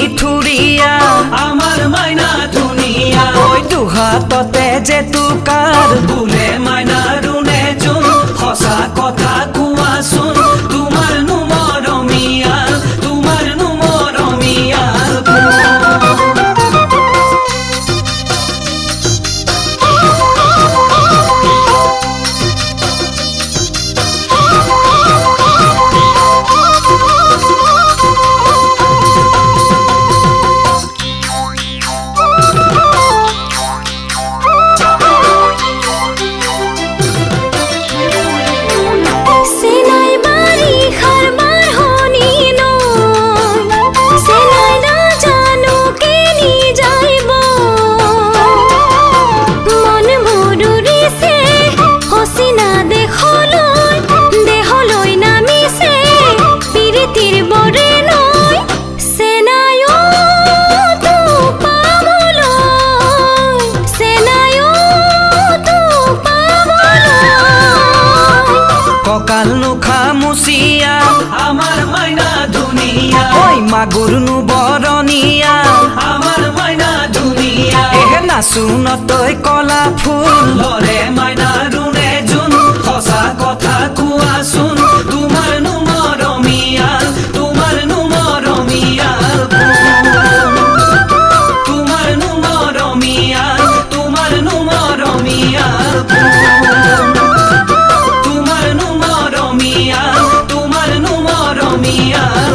নিঠুৰিয়া আমাৰ মাইনা দুনিয়া ওই দুহাততে যে তুকাৰ ভুলে মাইনা ৰুনে চুন সঁচা কথা কোৱাচোন তোমাৰ নো মৰমিয়াল তোমাৰ নো মৰমিয়াল ককাল নুখা মুচিয়া আমাৰ মাইনা দুনিয়া ওই মাগুৰ নু বৰনিয়া আমাৰ মাইনা দুনিয়া এহে নাচুন তই কলা ফুল লৰে মাইনা ৰুনে জুন সঁচা কথা কোৱাচোন তোমাৰ নো মৰমিয়াল তোমাৰ নো মৰমিয়াল তোমাৰ নো মৰমিয়াল তোমাৰ নো মৰমিয়াল তোমাৰ নো মৰমিয়াল তোমাৰ নো মৰমিয়াল